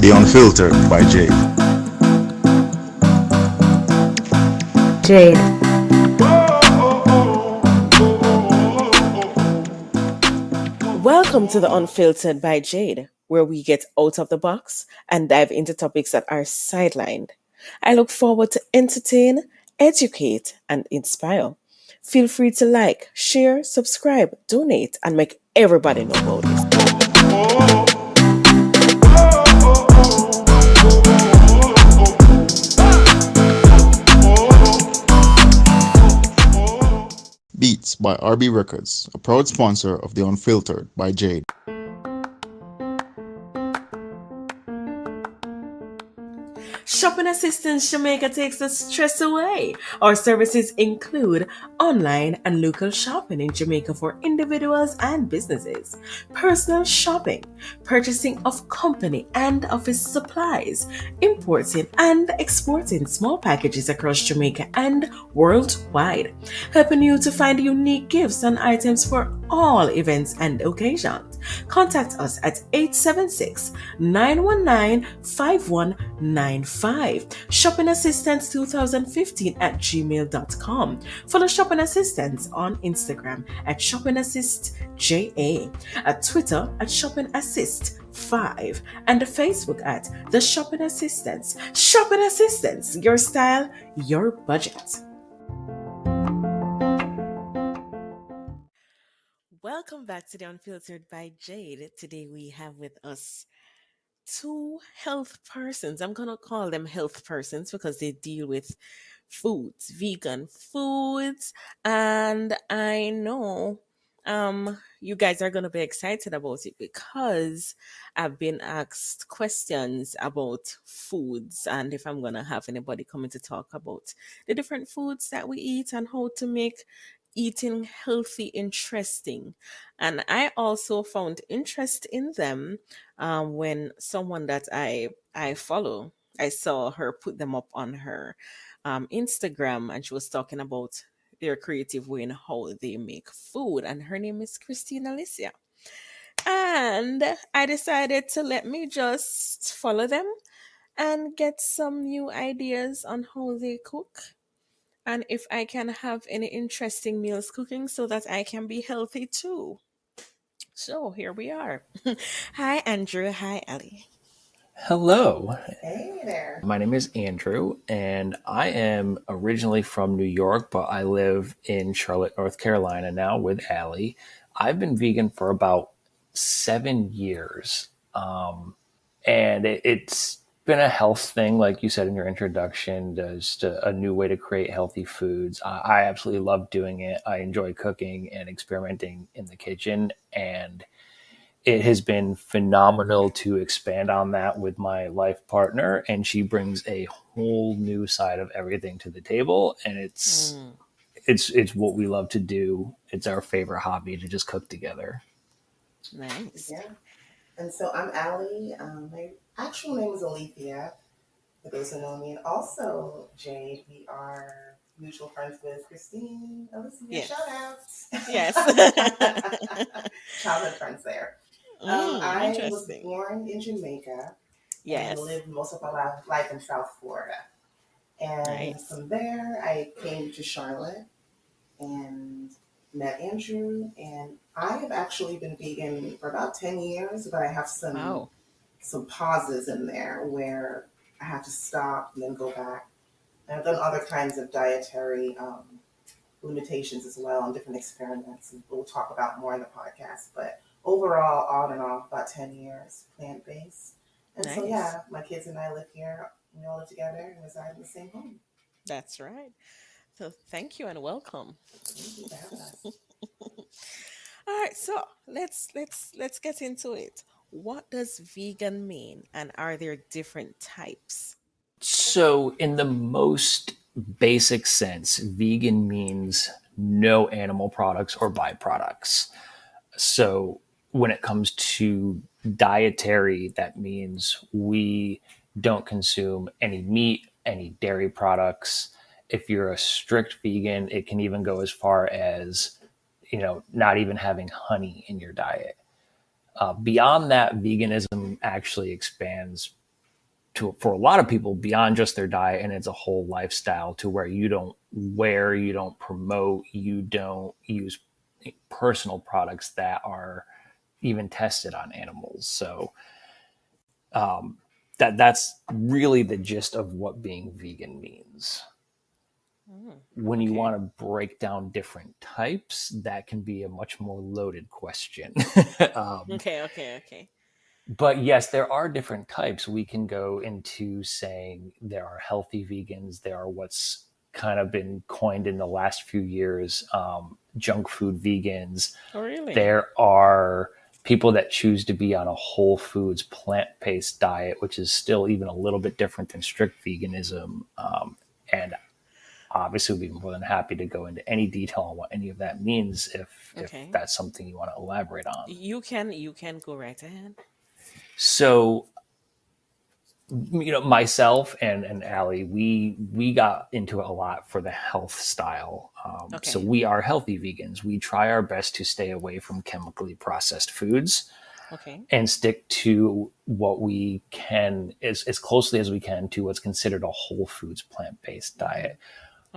The Unfiltered by Jade. Jade. Welcome to the Unfiltered by Jade, where we get out of the box and dive into topics that are sidelined. I look forward to entertain, educate, and inspire. Feel free to like, share, subscribe, donate, and make everybody know about this. Beats by RB Records, a proud sponsor of The Unfiltered by Jade. Shopping Assistance Jamaica takes the stress away. Our services include online and local shopping in Jamaica for individuals and businesses, personal shopping, purchasing of company and office supplies, importing and exporting small packages across Jamaica and worldwide, helping you to find unique gifts and items for all events and occasions. Contact us at 876-919-5195. Shopping Assistance 2015 at gmail.com. Follow Shopping Assistance on Instagram at Shopping Assist JA, at Twitter at Shopping Assist 5, and Facebook at The Shopping Assistance. Shopping Assistance, your style, your budget. Welcome back to the Unfiltered by Jade. Today we have with us two health persons. I'm going to call them health persons because they deal with foods, vegan foods. And I know you guys are going to be excited about it because I've been asked questions about foods and if I'm going to have anybody coming to talk about the different foods that we eat and how to make eating healthy interesting. And I also found interest in them when someone that I follow, I saw her put them up on her Instagram, and she was talking about their creative way and how they make food. And her name is Christine Alicia. And I decided to let me just follow them and get some new ideas on how they cook and if I can have any interesting meals cooking so that I can be healthy too. So here we are. Hi, Andrew. Hi, Ellie. Hello, Hey there. my name is Andrew, and I am originally from New York, but I live in Charlotte, North Carolina now with Allie. I've been vegan for about 7 years, and it's been a health thing, like you said in your introduction, just a new way to create healthy foods. I absolutely love doing it. I enjoy cooking and experimenting in the kitchen, and it has been phenomenal to expand on that with my life partner, and she brings a whole new side of everything to the table, and it's what we love to do. It's our favorite hobby to just cook together. Nice. Yeah. And so I'm Allie. My actual name is Alethea, for those who know me. And also, Jade, we are mutual friends with Christine, Alicia. Yes. Shout outs. Yes. Childhood friends there. I was Interesting. born in Jamaica Yes. and lived most of my life in South Florida. And Nice. from there, I came to Charlotte and met Andrew. And I have actually been vegan for about 10 years, but I have Wow. some pauses in there where I have to stop and then go back. And I've done other kinds of dietary limitations as well and different experiments. And we'll talk about more in the podcast. But overall, all in all, about 10 years plant based. And so, Nice. yeah, my kids and I live here. We all live together and reside in the same home. That's right. So thank you and welcome. Thank you for having us. All right, so let's get into it. What does vegan mean, and are there different types? So, in the most basic sense, vegan means no animal products or byproducts. So, when it comes to dietary, that means we don't consume any meat, any dairy products. If you're a strict vegan, it can even go as far as, not even having honey in your diet. Beyond that, veganism actually expands for a lot of people beyond just their diet, and it's a whole lifestyle to where you don't wear, you don't promote, you don't use personal products that are even tested on animals. So that's really the gist of what being vegan means. When you Okay. want to break down different types, that can be a much more loaded question. Okay. But yes, there are different types. We can go into saying there are healthy vegans, there are what's kind of been coined in the last few years, junk food vegans. Oh, really? There are people that choose to be on a whole foods plant-based diet, which is still even a little bit different than strict veganism. And obviously, we'd be more than happy to go into any detail on what any of that means if Okay. that's something you want to elaborate on. You can go right ahead. So, myself and Allie, we got into it a lot for the health style. So Okay. we are healthy vegans. We try our best to stay away from chemically processed foods Okay. and stick to what we can as closely as we can to what's considered a whole foods plant-based diet.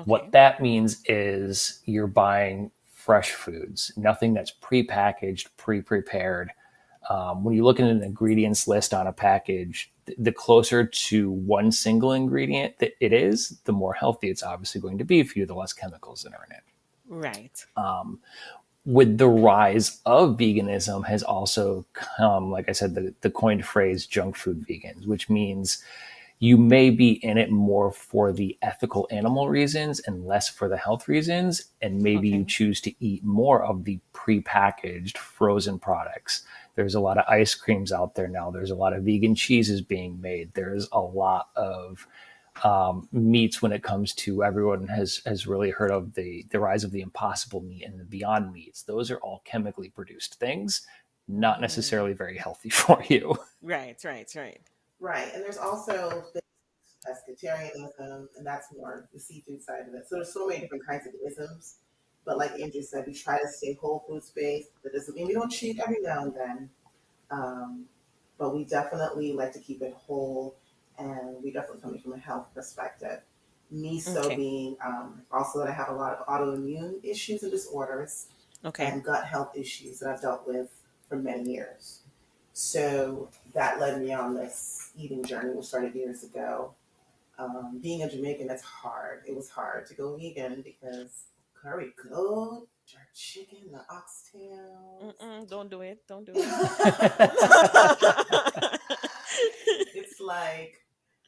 What Okay. that means is you're buying fresh foods, nothing that's prepackaged, pre-prepared. When you look at an ingredients list on a package, the closer to one single ingredient that it is, the more healthy it's obviously going to be for you, the less chemicals that are in it. Right. With the rise of veganism has also come, like I said, the coined phrase junk food vegans, which means you may be in it more for the ethical animal reasons and less for the health reasons. And maybe you Okay. choose to eat more of the prepackaged frozen products. There's a lot of ice creams out there now. There's a lot of vegan cheeses being made. There's a lot of meats when it comes to everyone has really heard of the rise of the impossible meat and the beyond meats. Those are all chemically produced things, not Mm. necessarily very healthy for you. Right. Right. And there's also the pescatarianism, and that's more the seafood side of it. So there's so many different kinds of isms. But like Andrew said, we try to stay whole foods based. That doesn't mean we don't cheat every now and then. Um, but we definitely like to keep it whole, and we definitely coming from a health perspective. Me so Okay. being also that I have a lot of autoimmune issues and disorders Okay. and gut health issues that I've dealt with for many years. So that led me on this eating journey, which started years ago. Being a Jamaican, it's hard. It was hard to go vegan because curry goat, jerk chicken, the oxtails. Don't do it. Don't do it. It's like,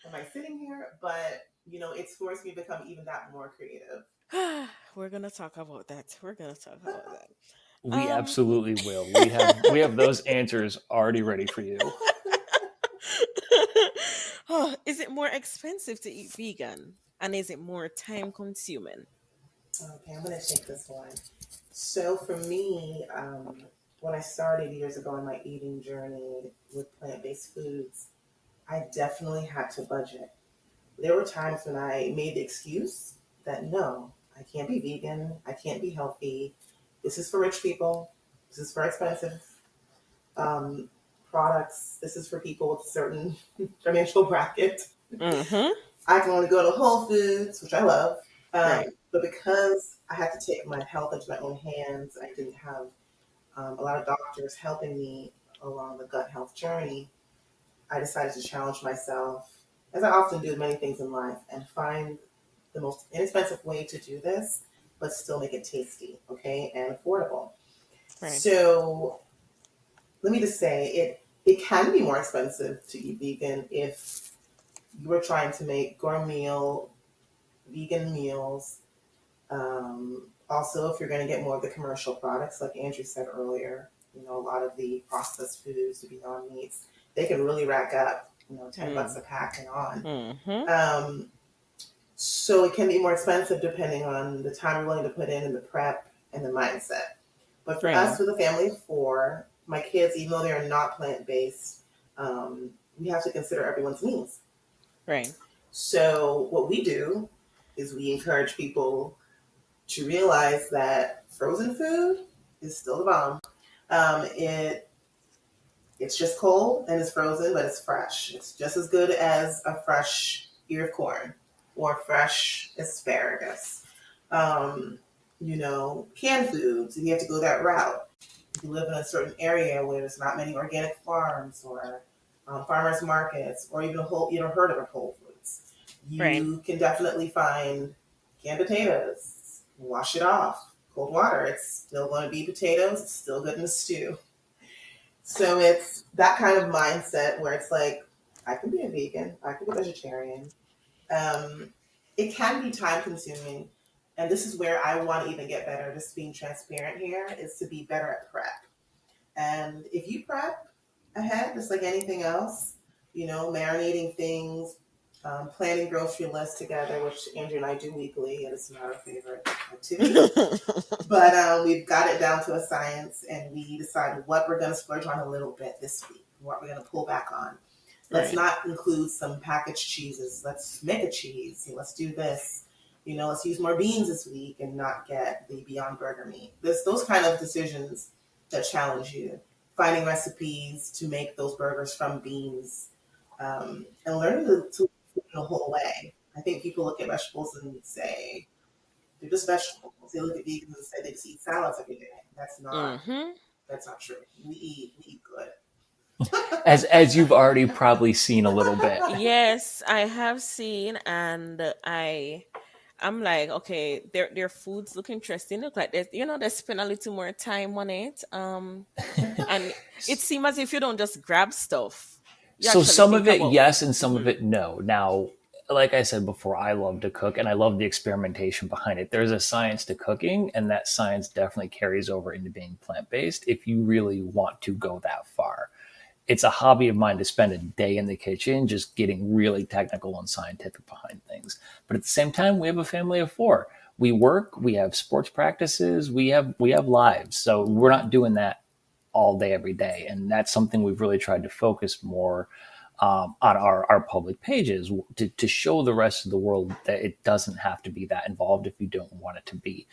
am I sitting here? But it's forced me to become even that more creative. We're gonna talk about that. We're gonna talk about that. We Um. absolutely will. We have those answers already ready for you. Oh, is it more expensive to eat vegan, and is it more time consuming? Okay, I'm gonna take this one. So for me, when I started years ago on my eating journey with plant-based foods, I definitely had to budget. There were times when I made the excuse that no, I can't be vegan, I can't be healthy. This is for rich people. This is for expensive um, products. This is for people with a certain financial bracket. Mm-hmm. I can only go to Whole Foods, which I love. Right. But because I had to take my health into my own hands, I didn't have a lot of doctors helping me along the gut health journey. I decided to challenge myself, as I often do with many things in life, and find the most inexpensive way to do this, but still make it tasty, okay, and affordable. Right. So let me just say it can be more expensive to eat vegan if you are trying to make gourmet vegan meals. Also, if you're going to get more of the commercial products, like Andrew said earlier, a lot of the processed foods, the Beyond Meats, they can really rack up, $10 Mm. a pack and on. Mm-hmm. Um, so it can be more expensive depending on the time you're willing to put in and the prep and the mindset. But for Right. us, with a family of four, my kids, even though they're not plant based, we have to consider everyone's needs. Right. So what we do is we encourage people to realize that frozen food is still the bomb. It It's just cold and it's frozen, but it's fresh. It's just as good as a fresh ear of corn or fresh asparagus. Um, canned foods, if you have to go that route. If you live in a certain area where there's not many organic farms or farmers markets, or even heard of a Whole Foods, Right. you can definitely find canned potatoes. Wash it off, cold water. It's still going to be potatoes. It's still good in the stew. So it's that kind of mindset where it's like, I could be a vegan, I could be a vegetarian. Um, it can be time consuming. And this is where I want to even get better, just being transparent here, is to be better at prep. And if you prep ahead, just like anything else, marinating things, planning grocery lists together, which Andrew and I do weekly, and it's not our favorite activity. But we've got it down to a science, and we decide what we're going to splurge on a little bit this week, what we're going to pull back on. Let's Right. not include some packaged cheeses. Let's make a cheese. Let's do this. Let's use more beans this week and not get the Beyond Burger meat. Those kind of decisions that challenge you. Finding recipes to make those burgers from beans, and learning to cook in a whole way. I think people look at vegetables and say, they're just vegetables. They look at vegans and say they just eat salads every day. Mm-hmm. That's not true. We eat good. As you've already probably seen a little bit. Yes, I have seen, and I'm like, okay, their foods look interesting. Look like they spend a little more time on it. And it seems as if you don't just grab stuff. You So actually some of think it, about. yes, and some of Mhm. it, no. Now, like I said before, I love to cook and I love the experimentation behind it. There's a science to cooking, and that science definitely carries over into being plant based if you really want to go that far. It's a hobby of mine to spend a day in the kitchen just getting really technical and scientific behind things. But at the same time, we have a family of four. We work, we have sports practices, we have lives. So we're not doing that all day every day, and that's something we've really tried to focus more on our public pages to show the rest of the world that it doesn't have to be that involved if you don't want it to be.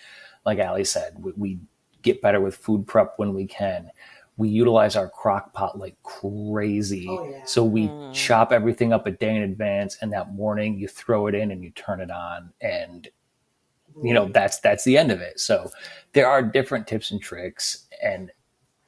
Like Ali said, we get better with food prep when we can. We utilize our crock pot like crazy. Oh yeah. So we Mm. chop everything up a day in advance, and that morning you throw it in and you turn it on, and that's the end of it. So there are different tips and tricks, and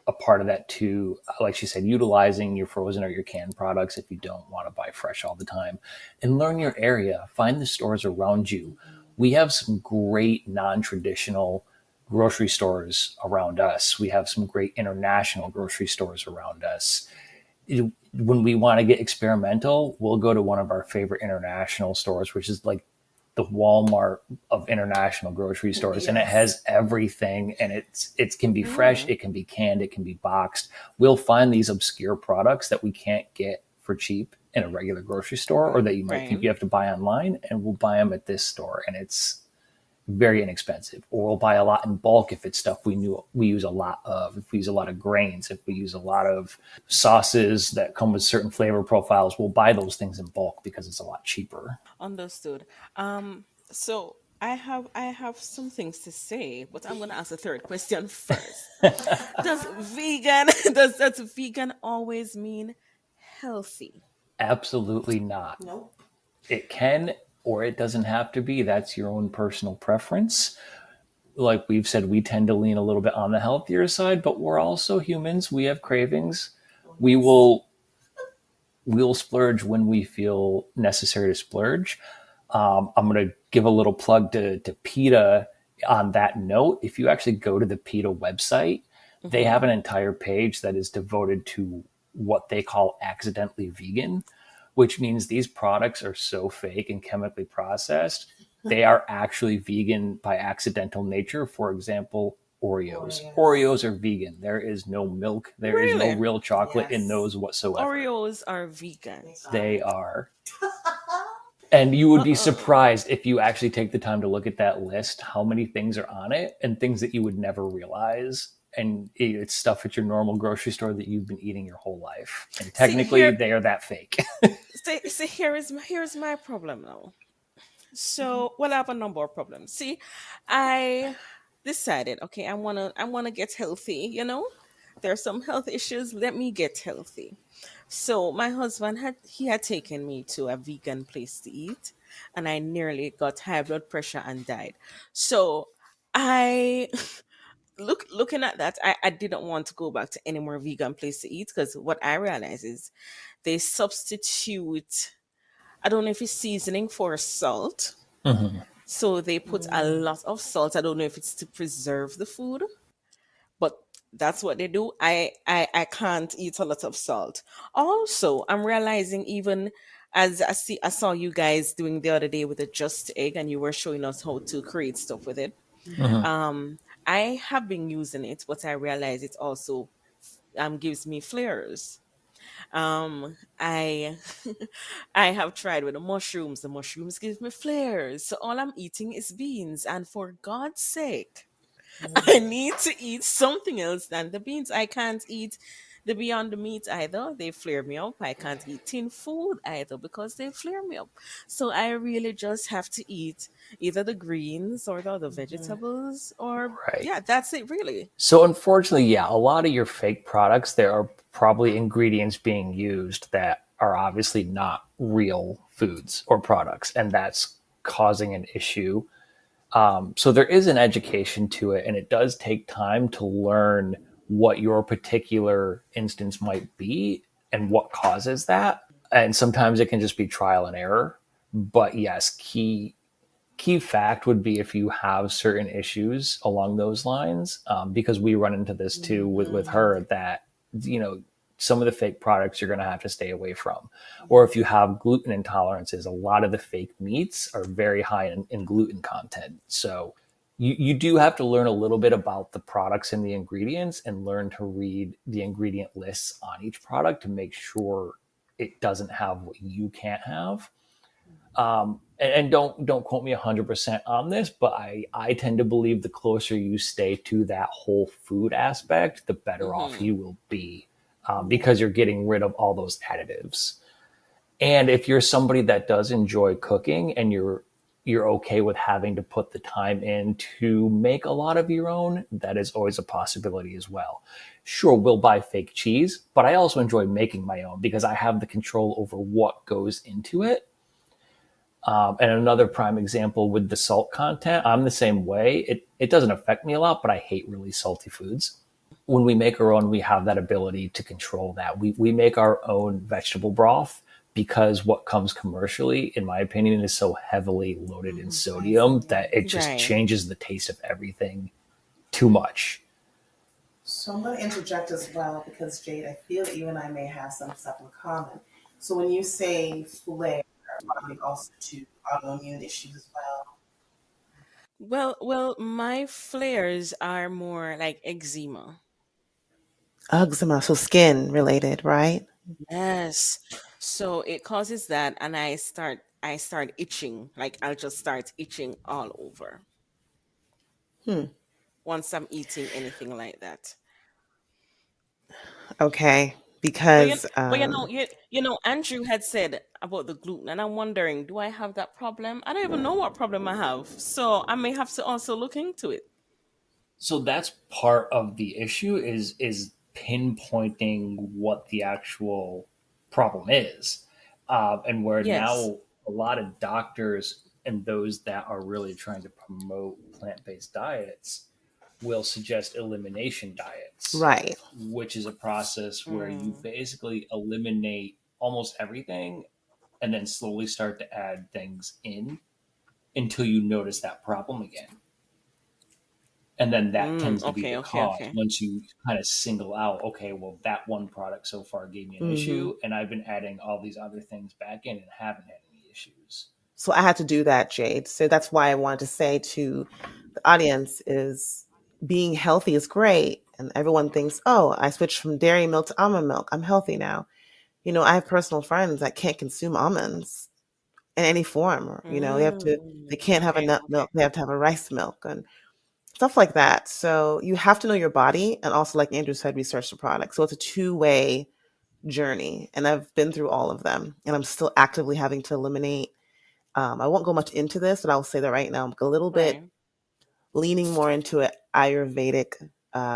a part of that too, like she said, utilizing your frozen or your canned products if you don't want to buy fresh all the time, and learn your area. Find the stores around you. We have some great non-traditional grocery stores around us. We have some great international grocery stores around us. When we want to get experimental, we'll go to one of our favorite international stores, which is like the Walmart of international grocery stores, and it Yes. has everything, and it can be fresh, Mm. it can be canned, it can be boxed. We'll find these obscure products that we can't get for cheap in a regular grocery store, or that you might think Right. you have to buy online, and we'll buy them at this store, and it's very inexpensive. Or we'll buy a lot in bulk if it's stuff we use a lot of. If we use a lot of grains, if we use a lot of sauces that come with certain flavor profiles, we'll buy those things in bulk because it's a lot cheaper. Understood. So I have some things to say, but I'm gonna ask the third question first. Does vegan does vegan always mean healthy? Absolutely not. Nope. It can, or it doesn't have to be. That's your own personal preference. Like we've said, we tend to lean a little bit on the healthier side, but we're also humans. We have cravings. Oh, We yes. will we'll splurge when we feel necessary to splurge. I'm going to give a little plug to PETA on that note. If you actually go to the PETA website, they Mm-hmm. have an entire page that is devoted to what they call accidentally vegan, which means these products are so fake and chemically processed. They are actually vegan by accidental nature. For example, Oreos. Oreos. Oreos are vegan. There is no milk. There is no Really? real chocolate in Yes. those whatsoever. Oreos are vegan. They are. And you would be Uh-uh. surprised if you actually take the time to look at that list, how many things are on it and things that you would never realize. And it's stuff at your normal grocery store that you've been eating your whole life. And See technically, here, they are that fake. see here is my problem now. So, well, I have a number of problems. See, I decided, okay, I wanna get healthy, There's some health issues. Let me get healthy. So my husband had taken me to a vegan place to eat, and I nearly got high blood pressure and died. So I looking at that, I didn't want to go back to any more vegan place to eat because what I realize is they substitute, I don't know if it's seasoning for salt. Hmm. So they put a Mm. lot of salt. I don't know if it's to preserve the food, but that's what they do. I can't eat a lot of salt. Also, I'm realizing even as I saw you guys doing the other day with a just egg, and you were showing us how to create stuff with it. Hmm. Um, I have been using it, but I realize it also gives me flares. I I have tried with the mushrooms. The mushrooms give me flares. So all I'm eating is beans. And for God's sake, I Mm. need to eat something else than the beans. I can't eat the Beyond the Meat either. They flare me up. I can't eat tin food either because they flare me up. So I really just have to eat either the greens or the other Mhm. vegetables, or Right. yeah, that's it really. So unfortunately, yeah, a lot of your fake products, there are probably ingredients being used that are obviously not real foods or products, and that's causing an issue. So there is an education to it, and it does take time to learn what your particular instance might be and what causes that. And sometimes it can just be trial and error. But yes, key fact would be if you have certain issues along those lines, because we run into this too with Mhm. her, that you know some of the fake products you're going to have to stay away from. Or if you have gluten intolerances, a lot of the fake meats are very high in gluten content. So you do have to learn a little bit about the products and the ingredients, and learn to read the ingredient lists on each product to make sure it doesn't have what you can't have. And don't quote me 100% on this, but I tend to believe the closer you stay to that whole food aspect, the better off Hmm. you will be, Yeah. because you're getting rid of all those additives. And if you're somebody that does enjoy cooking, and you're okay with having to put the time in to make a lot of your own, that is always a possibility as well. Sure, we'll buy fake cheese, but I also enjoy making my own because I have the control over what goes into it. And another prime example with the salt content, I'm the same way. It doesn't affect me a lot, but I hate really salty foods. When we make our own, we have that ability to control that. We make our own vegetable broth because what comes commercially, in my opinion, is so heavily loaded in sodium Spicy, that yeah. it just Right. changes the taste of everything too much. So I'm going to interject as well because Jade, I feel that you and I may have some stuff in common. So when you say flare, probably also to autoimmune issues as well. Well, my flares are more like eczema. Eczema, so skin related, right? Yes. So it causes that, and I start itching. Like I'll just start itching all over Hmm. once I'm eating anything like that. Okay. But you, Because but Andrew had said about the gluten, and I'm wondering, do I have that problem? I don't even know what problem I have, so I may have to also look into it. So that's part of the issue, is pinpointing what the actual problem is. And where Yes. now a lot of doctors and those that are really trying to promote plant-based diets will suggest elimination diets, right. which is a process where you Mm. basically eliminate almost everything and then slowly start to add things in until you notice that problem again. And then that Mm. tends to be Okay. the Okay. cause Okay. once you kind of single out, okay, well, that one product so far gave me an Hmm. issue, and I've been adding all these other things back in and haven't had any issues. So I had to do that, Jade. So that's why I wanted to say to the audience is being healthy is great. And everyone thinks, oh, I switched from dairy milk to almond milk. I'm healthy now. I have personal friends that can't consume almonds in any form. Or, they Mm. can't have a Okay. nut Okay. milk. They have to have a rice milk and stuff like that. So you have to know your body. And also, like Andrew said, research the product. So it's a two-way journey. And I've been through all of them. And I'm still actively having to eliminate. I won't go much into this, but I'll say that right now I'm a little bit Right. leaning more into an Ayurvedic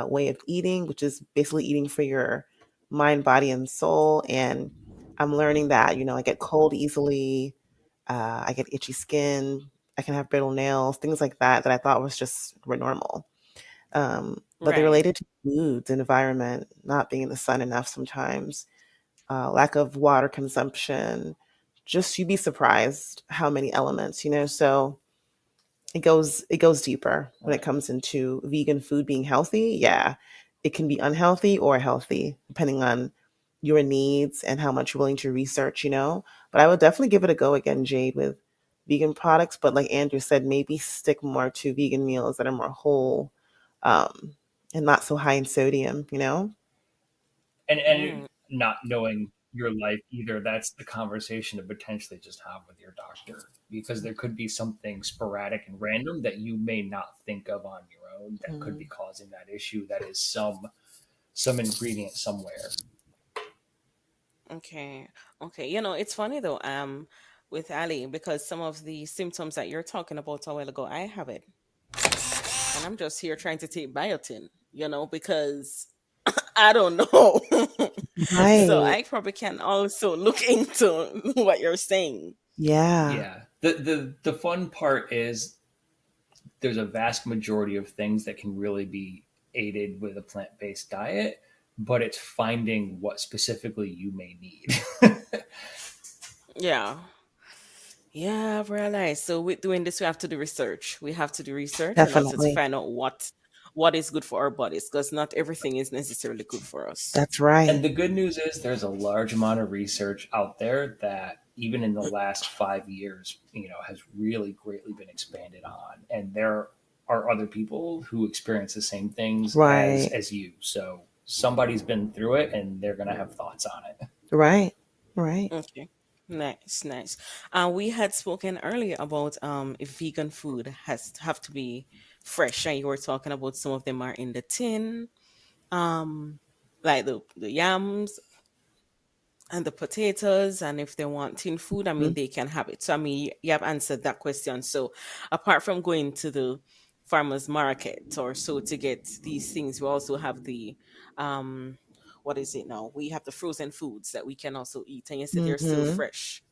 way of eating, which is basically eating for your mind, body, and soul. And I'm learning that, I get cold easily, I get itchy skin, I can have brittle nails, things like that, that I thought were normal. But they're Right. related to foods, environment, not being in the sun enough sometimes, lack of water consumption. Just you'd be surprised how many elements, So it goes deeper when it Right. comes into vegan food being healthy. Yeah, it can be unhealthy or healthy depending on your needs and how much you're willing to research. But I would definitely give it a go again, Jade, with vegan products. But like Andrew said, maybe stick more to vegan meals that are more whole, um, and not so high in sodium. And Mm, not knowing your life either, that's the conversation to potentially just have with your doctor, because there could be something sporadic and random that you may not think of on your own that could be Mhm. causing that issue, that is some ingredient somewhere. okay. Okay. It's funny though, with Ali, because some of the symptoms that you're talking about a while ago, I have it. And I'm just here trying to take biotin, because I don't know. So Right. I probably can also look into what you're saying. Yeah. Yeah, the fun part is there's a vast majority of things that can really be aided with a plant-based diet, but it's finding what specifically you may need. Yeah. Yeah, I've realized. So with doing this, we have to do research. We have to do research and also to Definitely. find out what is good for our bodies, because not everything is necessarily good for us. That's right. And the good news is there's a large amount of research out there that even in the last 5 years, has really greatly been expanded on. And there are other people who experience the same things as Right. as you. So somebody's been through it and they're gonna have thoughts on it. Right. Right. Okay. Nice, nice. We had spoken earlier about if vegan food has to have to be fresh, and you were talking about some of them are in the tin, um, like the yams and the potatoes, and if they want tin food, I mean Mhm. they can have it. So I mean you have answered that question. So apart from going to the farmers market or so to get these things, we also have the um what is it now? We have the frozen foods that we can also eat, and you said they're still Mhm. fresh.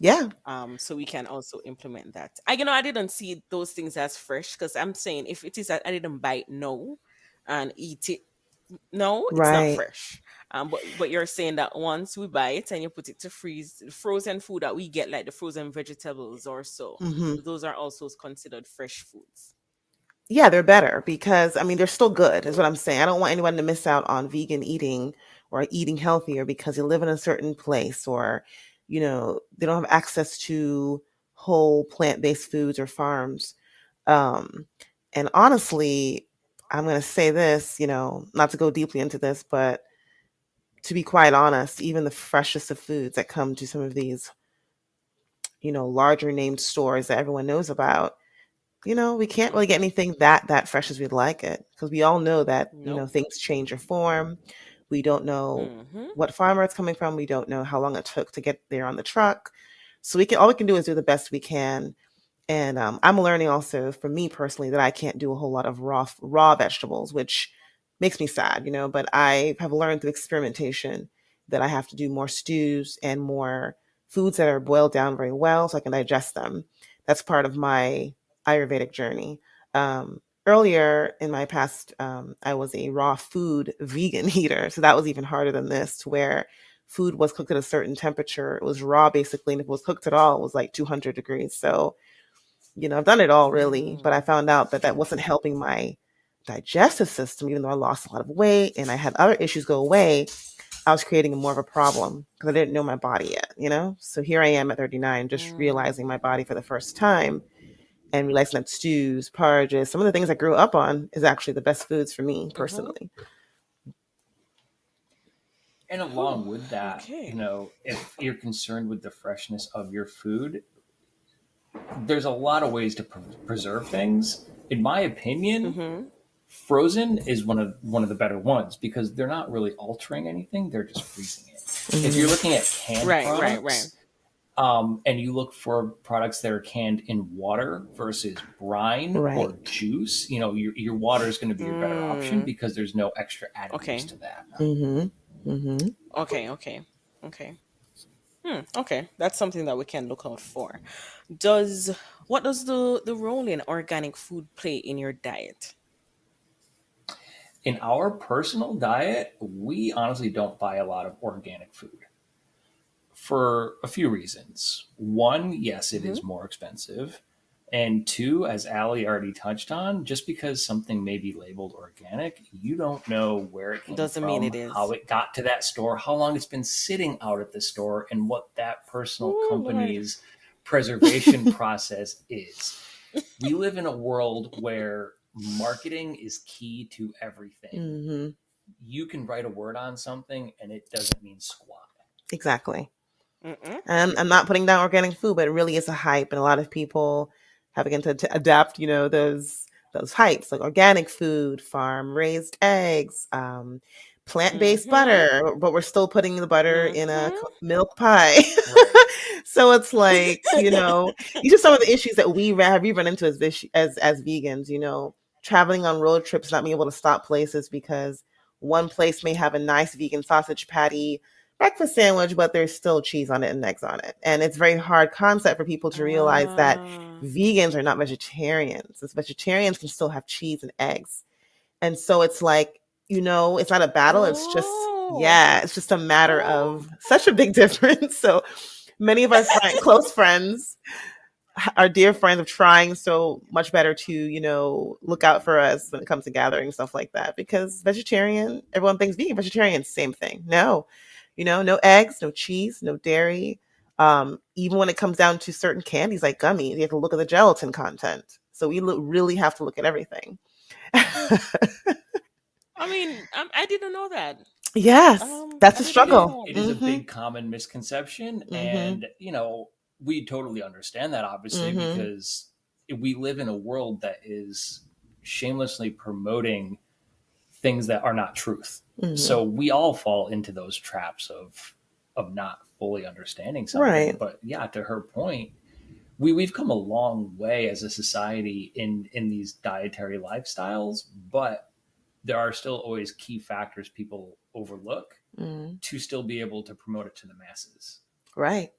Yeah. So we can also implement that. I didn't see those things as fresh, because I'm saying if it is that I didn't buy it no and eat it, no, it's not Right. fresh. But you're saying that once we buy it and you put it to freeze, the frozen food that we get, like the frozen vegetables or so, Mhm. those are also considered fresh foods. Yeah, they're better because I mean they're still good, is what I'm saying. I don't want anyone to miss out on vegan eating or eating healthier because they live in a certain place or they don't have access to whole plant-based foods or farms. Um and honestly, I'm going to say this, not to go deeply into this, but to be quite honest, even the freshest of foods that come to some of these, larger named stores that everyone knows about, we can't really get Mm-hmm. anything that fresh as we'd like it because we all know that, Nope. things change or form. We don't know Mm-hmm. what farmer it's coming from. We don't know how long it took to get there on the truck. So all we can do is do the best we can. And I'm learning also for me personally that I can't do a whole lot of raw vegetables, which makes me sad, But I have learned through experimentation that I have to do more stews and more foods that are boiled down very well so I can digest them. That's part of my Ayurvedic journey. Earlier in my past, I was a raw food vegan eater, so that was even harder than this, to where food was cooked at a certain temperature. It was raw basically, and if it was cooked at all, it was like 200 degrees. So I've done it all really, but I Mm. found out that that wasn't helping my digestive system, even though I lost a lot of weight and I had other issues go away. I was creating more of a problem because I didn't know my body yet. So here I am at 39, just realizing Mm. my body for the first time and realizing that stews, porridges, some of the things I grew up on is actually the best foods for me Mm-hmm. personally. And Whew. along with that, Okay. if you're concerned with the freshness of your food, there's a lot of ways to preserve things. In my opinion, Mm-hmm. frozen is one of the better ones because they're not really altering anything; they're just freezing it. If you're Hmm. looking at canned Right, right, right. products, And you look for products that are canned in water versus brine or Right. juice, your water is going to be your better option Mm, because there's no extra additives okay. to that. Mm-hmm. Mm-hmm. Okay. Okay. Okay. Okay. That's something that we can look out for. Does what does the role in organic food play in your diet? In our personal diet, we honestly don't buy a lot of organic food for a few reasons. One, yes, it Hmm. is more expensive. And two, as Allie already touched on, just because something may be labeled organic, you don't know where it came Doesn't mean from, it how is. it got to that store, how long it's been sitting out at the store, and what that personal Oh Lord. company's preservation process is. We live in a world where marketing is key to everything. Mm-hmm. You can write a word on something and it doesn't mean squat. Exactly. Mm-mm. And I'm not putting down organic food, but it really is a hype, and a lot of people have begun to adapt, those hypes, like organic food, farm raised eggs, plant based Mm-hmm. butter, but we're still putting the butter in a Mm-hmm. milk pie. Right. So it's like, these are some of the issues that we run into as vegans. Traveling on road trips, not being able to stop places because one place may have a nice vegan sausage patty breakfast sandwich, but there's still cheese on it and eggs on it. And it's a very hard concept for people to realize that Ah. vegans are not vegetarians. As vegetarians can still have cheese and eggs. And so it's like, it's not a battle. It's just, Oh. yeah, it's just a matter Oh. of such a big difference. So many of our close friends, our dear friends, are trying so much better to, look out for us when it comes to gathering, stuff like that. Because everyone thinks vegan, vegetarian, same thing. No, no eggs, no cheese, no dairy. Even when it comes down to certain candies like gummies, you have to look at the gelatin content. So we really have to look at everything. I mean, I didn't know that. Yes, that's I a didn't it know struggle. that. it is a Mm-hmm. big common misconception, Mm-hmm. and we totally understand that, obviously, Mm-hmm. because we live in a world that is shamelessly promoting things that are not truth. Mm-hmm. So we all fall into those traps of not fully understanding something. Right. But yeah, to her point, we've come a long way as a society in these dietary lifestyles, but there are still always key factors people overlook Mm-hmm. to still be able to promote it to the masses. Right.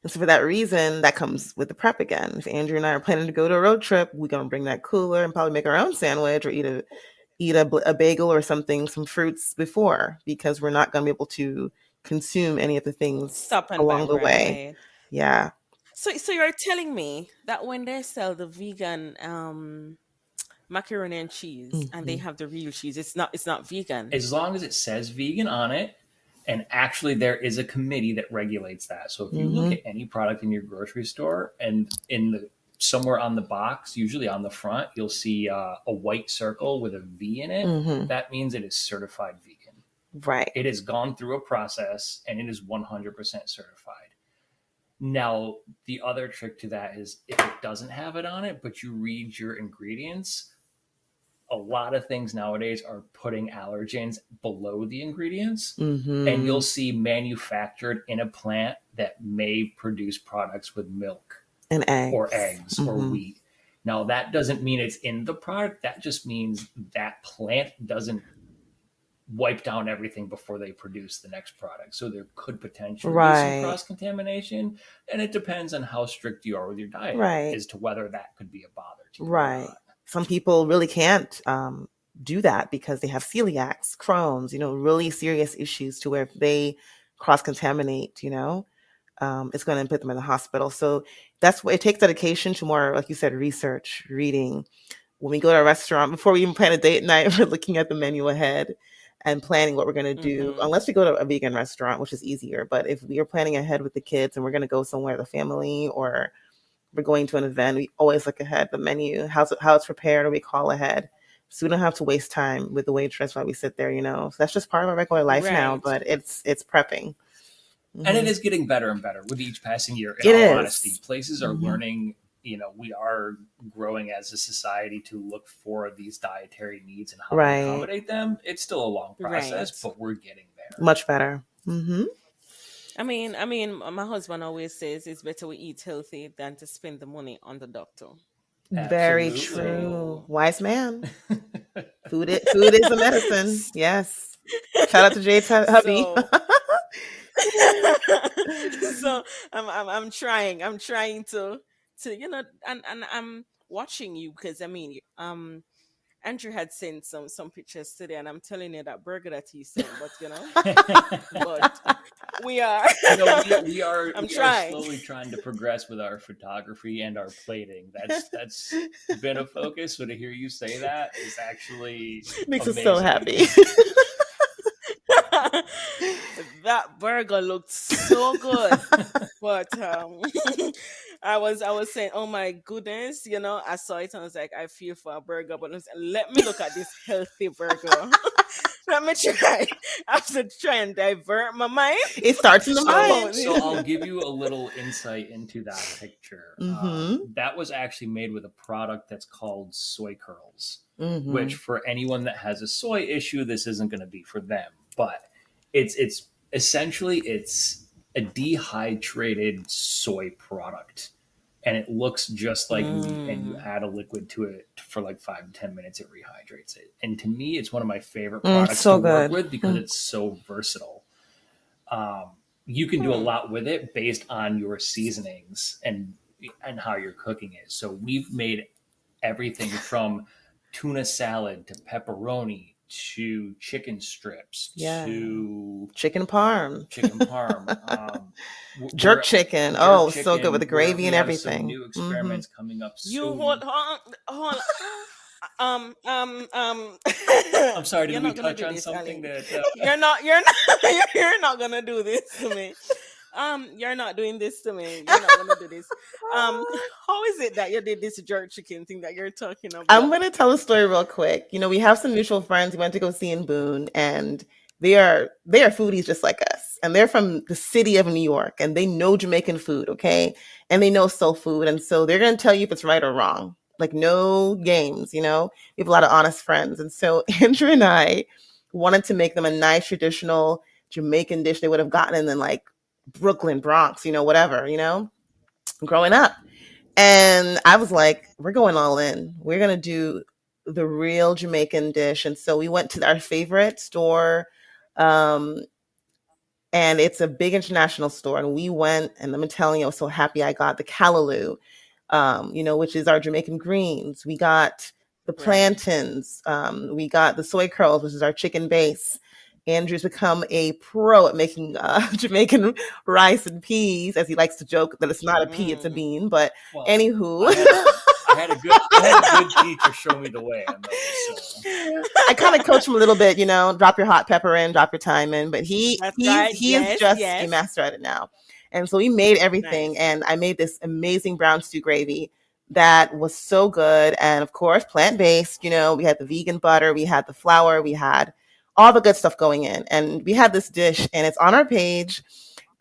And so for that reason, that comes with the prep again. If Andrew and I are planning to go to a road trip, we're gonna bring that cooler and probably make our own sandwich or eat a bagel or something, some fruits before, because we're not gonna be able to consume any of the things Stop and buy. along the way. Right. Yeah. So you're telling me that when they sell the vegan macaroni and cheese and they Hmm. have the real cheese, it's not vegan. As long as it says vegan on it, and actually there is a committee that regulates that. So if you look Hmm. at any product in your grocery store and in the somewhere on the box, usually on the front, you'll see a white circle with a V in it. Hmm. That means it is certified vegan. Right. It has gone through a process and it is 100% certified. Now, the other trick to that is if it doesn't have it on it, but you read your ingredients, a lot of things nowadays are putting allergens below the ingredients. And Hmm. you'll see manufactured in a plant that may produce products with milk And or eggs. eggs or Hmm. wheat. Now, that doesn't mean it's in the product. That just means that plant doesn't wipe down everything before they produce the next product. So there could potentially be some Right. cross contamination. And it depends on how strict you are with your diet Right. as to whether that could be a bother to you or Right. not. Some people really can't do that because they have celiacs, Crohn's, really serious issues to where if they cross contaminate, it's going to put them in the hospital. So that's what it takes dedication to more, like you said, research, reading. When we go to a restaurant, before we even plan a date night, we're looking at the menu ahead and planning what we're going to do. Mm-hmm. Unless we go to a vegan restaurant, which is easier. But if we are planning ahead with the kids and we're going to go somewhere, the family, or we're going to an event, we always look ahead the menu, how it's prepared, or we call ahead. So we don't have to waste time with the waitress while we sit there, So that's just part of our regular life now, Right. but it's prepping. And it Hmm. is getting better and better with each passing year, in It all honesty. is. Places are Hmm. learning, we are growing as a society to look for these dietary needs and how to Right. accommodate them. It's still a long process, Right. but we're getting there. Much better. Hmm. my husband always says it's better we eat healthy than to spend the money on the doctor. Very Absolutely. true. So, Wise man. Food is a medicine. Yes. Shout out to Jade's hubby. so, so I'm trying to and I'm watching you because Andrew had sent some pictures today, and I'm telling you that burger that he sent, but we are No, we are I'm we are trying. slowly trying to progress with our photography and our plating. That's been a focus. So to hear you say that is actually Makes us so amazing. happy. That burger looked so good, but I was saying, oh my goodness, I saw it and I was like, I feel for a burger, but I was, let me look at this healthy burger. Let me try. I have to try and divert my mind. It starts in the So, mind. so I'll give you a little insight into that picture. That was actually made with a product that's called Soy Curls, which for anyone that has a soy issue, this isn't going to be for them. But it's essentially it's a dehydrated soy product, and it looks just like meat. And you add a liquid to it for like 5 to 10 minutes, it rehydrates it. And to me, it's one of my favorite products so to work good. with because it's so versatile. You can do a lot with it based on your seasonings and how you're cooking it. So we've made everything from tuna salad to pepperoni to chicken strips to chicken parm, jerk chicken. Oh, so good with the gravy and everything. Some new experiments coming up soon. You hold on. I'm sorry. Did we touch on something Allie. that you're not gonna do this to me. You're not doing this to me. You're not gonna do this. How is it that you did this jerk chicken thing that you're talking about? I'm gonna tell a story real quick. We have some mutual friends we went to go see in Boone, and they are foodies just like us, and they're from the city of New York, and they know Jamaican food, okay, and they know soul food, and so they're gonna tell you if it's right or wrong. Like, no games. We have a lot of honest friends, and so Andrew and I wanted to make them a nice traditional Jamaican dish they would have gotten in like Brooklyn, Bronx, whatever, growing up. And I was like, we're going all in. We're going to do the real Jamaican dish. And so we went to our favorite store. And it's a big international store. And we went, and I'm telling you, I was so happy I got the callaloo, which is our Jamaican greens. We got the plantains. We got the soy curls, which is our chicken base. Andrew's become a pro at making Jamaican rice and peas, as he likes to joke that it's not a pea, it's a bean. But anywho, I had a good teacher show me the way on those. So. I kind of coach him a little bit, drop your hot pepper in, drop your thyme in. But he is just a master at it now. And so we made everything, and I made this amazing brown stew gravy that was so good. And of course, plant-based. We had the vegan butter, we had the flour, we had all the good stuff going in. And we had this dish, and it's on our page.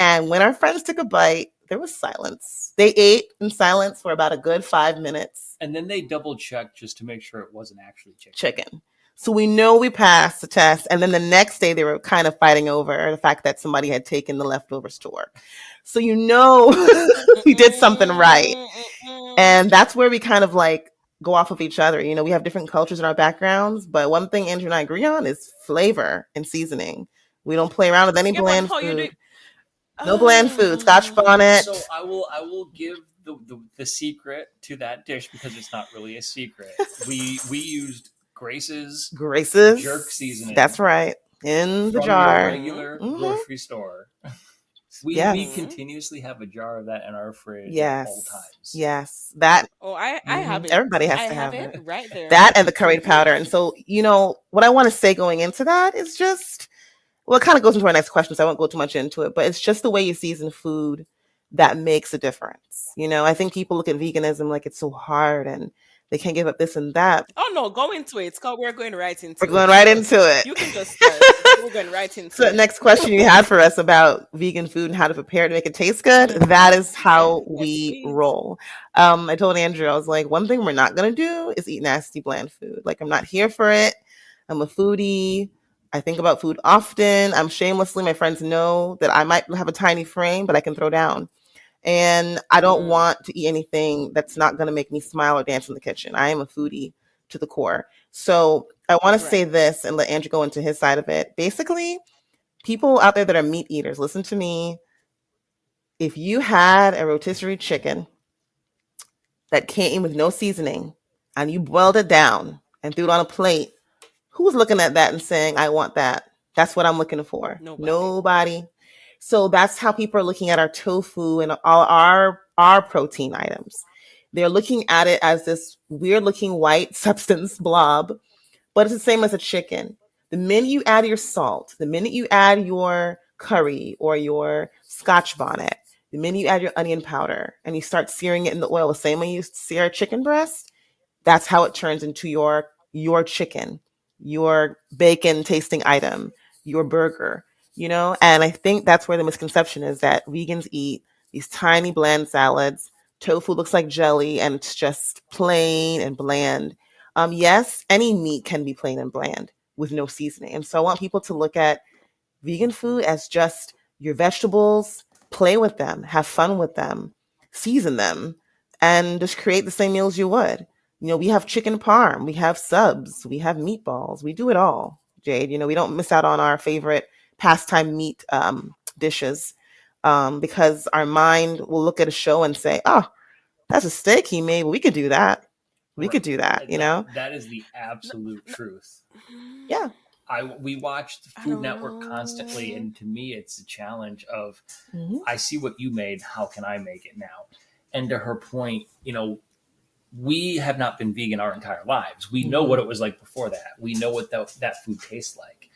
And when our friends took a bite, there was silence. They ate in silence for about a good 5 minutes. And then they double checked just to make sure it wasn't actually chicken. So we know we passed the test. And then the next day they were kind of fighting over the fact that somebody had taken the leftovers to work. So we did something right. And that's where we kind of like go off of each other. We have different cultures in our backgrounds, but one thing Andrew and I agree on is flavor and seasoning. We don't play around with any bland food. No bland food. Scotch bonnet. So I will give the secret to that dish because it's not really a secret. We used Grace's jerk seasoning. That's right. In the jar. Regular grocery store. We continuously have a jar of that in our fridge at all times. Yes. That. Oh, I have it. Everybody has to have it. Right there. That and the curry powder. And so, what I want to say going into that is just, well, it kind of goes into our next question, so I won't go too much into it, but it's just the way you season food that makes a difference. I think people look at veganism like it's so hard and they can't give up this and that. Oh no, go into it. We're going right into it. We're going right into it. You can just start. We're going right into it. So the next question you had for us about vegan food and how to prepare to make it taste good, that is how we roll. I told Andrew, I was like, one thing we're not going to do is eat nasty, bland food. Like, I'm not here for it. I'm a foodie. I think about food often. I'm shamelessly, my friends know that I might have a tiny frame, but I can throw down. And I don't Mm, want to eat anything that's not going to make me smile or dance in the kitchen. I am a foodie to the core. So I want to say right. this and let Andrew go into his side of it. Basically, people out there that are meat eaters, listen to me. If you had a rotisserie chicken that came with no seasoning and you boiled it down and threw it on a plate, who's looking at that and saying, I want that? That's what I'm looking for. Nobody. Nobody. So that's how people are looking at our tofu and all our protein items. They're looking at it as this weird looking white substance blob, but it's the same as a chicken. The minute you add your salt, the minute you add your curry or your scotch bonnet, the minute you add your onion powder and you start searing it in the oil, the same way you sear a chicken breast, that's how it turns into your chicken, your bacon tasting item, your burger, And I think that's where the misconception is that vegans eat these tiny bland salads. Tofu looks like jelly and it's just plain and bland. Yes, any meat can be plain and bland with no seasoning. And so I want people to look at vegan food as just your vegetables, play with them, have fun with them, season them, and just create the same meals you would. We have chicken parm, we have subs, we have meatballs, we do it all, Jade. We don't miss out on our favorite pastime meat dishes because our mind will look at a show and say, oh, that's a steak he made. We could do that. We Right. could do that. That is the No, absolute no, truth. Yeah. We watched I Food don't Network constantly, know. and to me, it's a challenge of Hmm. I see what you made. How can I make it now? And to her point, we have not been vegan our entire lives. We know what it was like before that. We know what that food tastes like.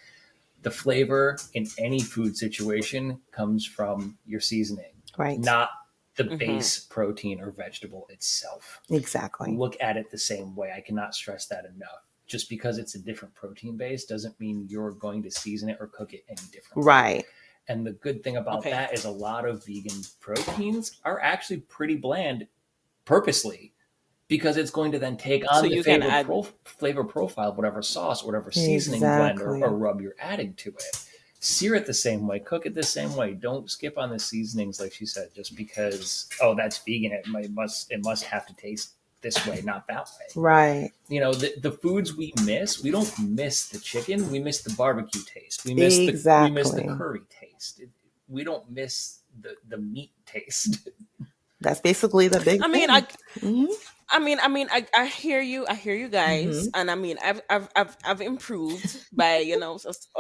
The flavor in any food situation comes from your seasoning, Right. not the Mm-hmm. base protein or vegetable itself. Exactly. Look at it the same way. I cannot stress that enough. Just because it's a different protein base doesn't mean you're going to season it or cook it any differently. Right. And the good thing about Okay. that is a lot of vegan proteins are actually pretty bland purposely because it's going to then take So on the you can add. flavor profile of whatever sauce, whatever seasoning blend or Exactly. rub you're adding to it. Sear it the same way, cook it the same way. Don't skip on the seasonings, like she said, just because that's vegan. It must have to taste this way, not that way. Right. The foods we don't miss the chicken. We miss the barbecue taste. We miss the Exactly. curry taste. We don't miss the meat taste. That's basically the big I mean, thing. Hmm. I hear you. I hear you guys, Hmm. and I mean, I've improved by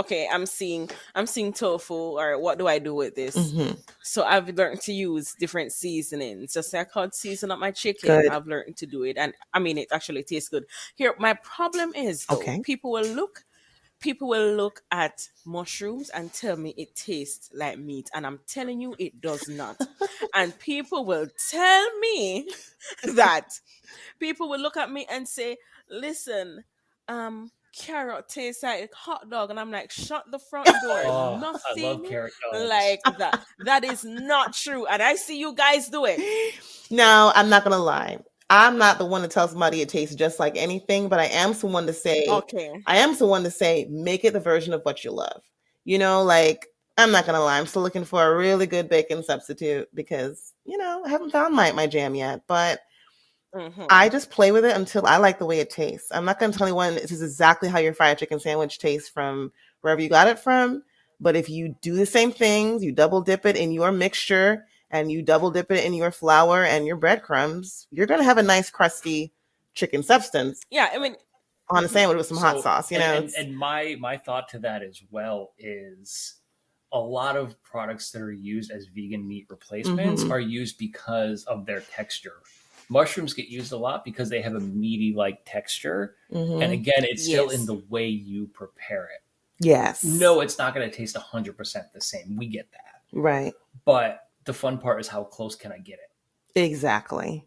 okay. I'm seeing tofu, or what do I do with this? Hmm. So I've learned to use different seasonings. Just like how to season up my chicken, Good. I've learned to do it, and I mean, it actually tastes good. Here, my problem is though, Okay. people will look at mushrooms and tell me it tastes like meat, and I'm telling you it does not. And people will tell me that people will look at me and say, listen, carrot tastes like a hot dog, and I'm like, shut the front door. Oh, I love Nothing carrot dogs. like that is not true, and I see you guys do it. Now, I'm not gonna lie. I'm not the one to tell somebody it tastes just like anything, but Okay. I am someone to say, make it the version of what you love. Like I'm not gonna lie, I'm still looking for a really good bacon substitute because, I haven't found my jam yet. But I Hmm. just play with it until I like the way it tastes. I'm not going to tell anyone this is exactly how your fried chicken sandwich tastes from wherever you got it from. But if you do the same things, you double dip it in your mixture and you double dip it in your flour and your breadcrumbs, you're going to have a nice crusty chicken substance Yeah, I mean, on a mhm. sandwich with some hot So sauce. and my thought to that as well is a lot of products that are used as vegan meat replacements Hmm. are used because of their texture. Mushrooms get used a lot because they have a meaty like texture. And Hmm. again, it's still in Yes. the way you prepare it. Yes. No, it's not going to taste 100% the same. We get that. Right. But the fun part is how close can I get it? Exactly.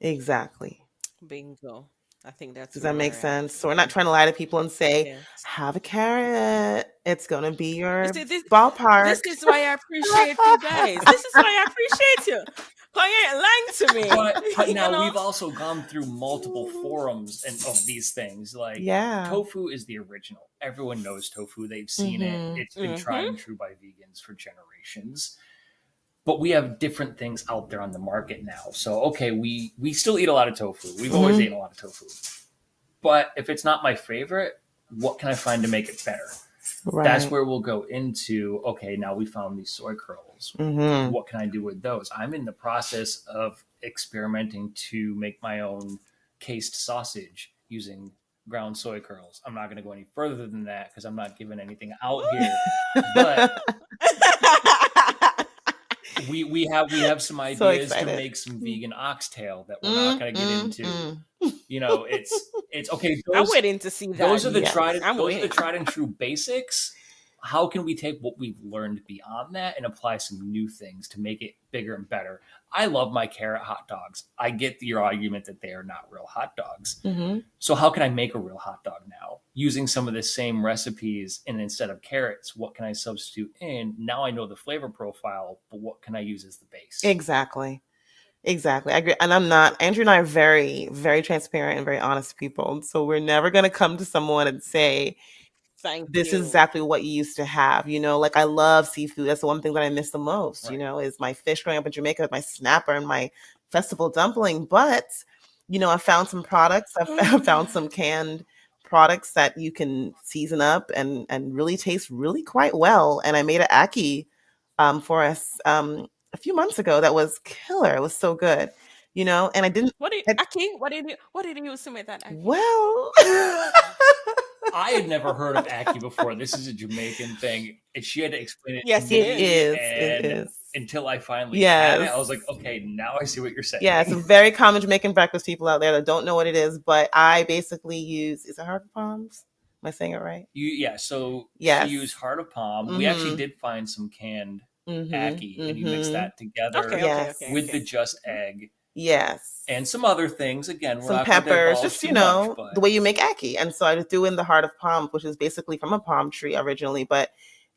Exactly. Bingo. I think that's Does where that make we're at. sense? So we're not trying to lie to people and say, Yes. have a carrot. It's going to be You your see, this ballpark. is why I appreciate you guys. This is why I appreciate you. Oh, you ain't lying to me. But You now know? we've also gone through multiple forums and of these things. Like Yeah. tofu is the original. Everyone knows tofu. They've seen it. Mhm. It's been tried and true by vegans for generations. But we have different things out there on the market now. So okay, we still eat a lot of tofu. We've always eaten a lot of tofu. But if it's not my favorite, what can I find to make it better? Right. That's where we'll go into, okay, now we found these soy curls. Mhm. What can I do with those? I'm in the process of experimenting to make my own cased sausage using ground soy curls. I'm not going to go any further than that because I'm not giving anything out here. But we have some ideas to excited. make some vegan oxtail that we're not going to get into. You know, it's okay. I'm waiting to see that. Those are the Yes. tried I'm those are the waiting. tried and true basics. How can we take what we've learned beyond that and apply some new things to make it bigger and better? I love my carrot hot dogs. I get your argument that they are not real hot dogs. Mhm. So how can I make a real hot dog now using some of the same recipes? And instead of carrots, what can I substitute in? Now I know the flavor profile, but what can I use as the base? Exactly. Exactly. I agree. And Andrew and I are very, very transparent and very honest people. So we're never going to come to someone and say, Thank this you. is exactly what you used to have. You know, like I love seafood. That's the one thing that I miss the most, Right. you know, is my fish growing up in Jamaica, my snapper and my festival dumpling. But, you know, I found some products. I found some canned products that you can season up and really taste really quite well. And I made an ackee for us a few months ago that was killer. It was so good, you know, and I didn't. What did Aki? What did you use to make that Aki? Well, I had never heard of ackee before. This is a Jamaican thing. And she had to explain it Yes, to me. it is. And It is. until I finally had it, Yes. I was like, okay, now I see what you're saying. Yeah, it's a very common Jamaican breakfast people out there that don't know what it is, but I basically use, is it hard palms? Am I saying it right? So Yes. she used heart of palm. We actually did find some canned ackee, and you mix that together with the just egg. Yes. And some other things. Again, we're Some not going to peppers, divulge just, too you know, much, but the way you make ackee. And so I just threw in the heart of palm, which is basically from a palm tree originally, but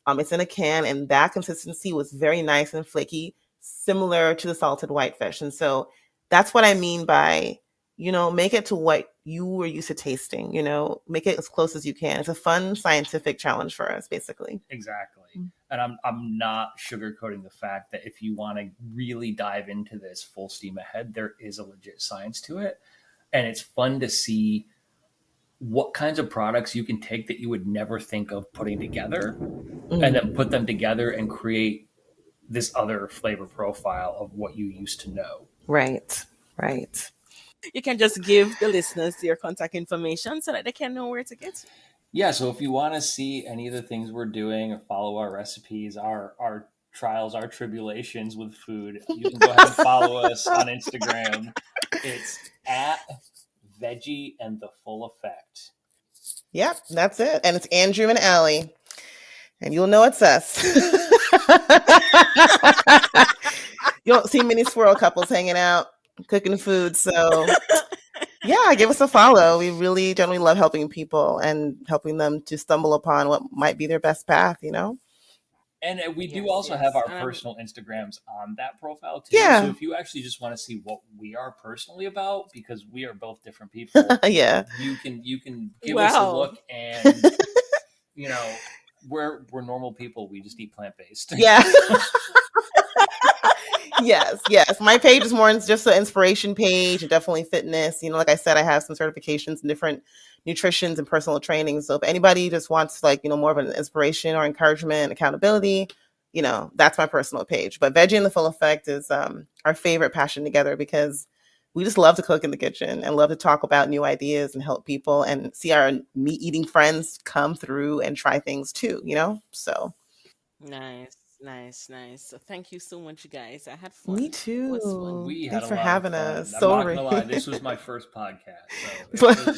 it's in a can, and that consistency was very nice and flaky, similar to the salted whitefish. And so that's what I mean by, you know, make it to what you were used to tasting, you know, make it as close as you can. It's a fun scientific challenge for us, basically. Exactly. And I'm not sugarcoating the fact that if you want to really dive into this full steam ahead, there is a legit science to it. And it's fun to see what kinds of products you can take that you would never think of putting together and then put them together and create this other flavor profile of what you used to know. Right. Right. You can just give the listeners your contact information so that they can know where to get you. Yeah, so if you want to see any of the things we're doing or follow our recipes, our trials, our tribulations with food, you can go ahead and follow us on Instagram. It's at Veggie and the Full Effect. Yep, that's it. And it's Andrew and Allie. And you'll know it's us. You don't see many squirrel couples hanging out, cooking food. So yeah, give us a follow. We really generally love helping people and helping them to stumble upon what might be their best path, you know? And we do Yes, also yes. have our And personal Instagrams on that profile too. Yeah. So if you actually just want to see what we are personally about, because we are both different people, Yeah. you can give us a Wow. look, and you know, we're normal people. We just eat plant-based. Yeah. Yes. My page is more just an inspiration page and definitely fitness. You know, like I said, I have some certifications in different nutritions and personal training. So if anybody just wants like, you know, more of an inspiration or encouragement, accountability, you know, that's my personal page. But Veggie in the Full Effect is our favorite passion together because we just love to cook in the kitchen and love to talk about new ideas and help people and see our meat eating friends come through and try things too, you know? So Nice. So thank you so much, you guys. I had fun. me It too. was fun. We Thanks had for a lot having of fun. us. I'm So not gonna lie, this was my first podcast. So So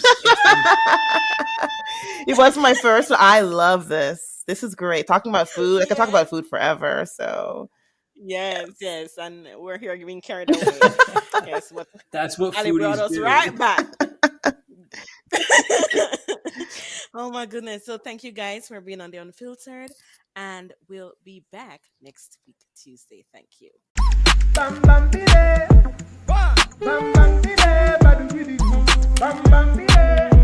it was my first. I love this. This is great. Talking about food. I could talk about food forever. So Yes. And we're here being carried away. Yes, what that's what Ali brought foodies us do. right back. Oh my goodness. So thank you guys for being on the Unfiltered. And we'll be back next week. Tuesday. Thank you. Bam bam bide, bam bam bide, badu bidi bam bam bide.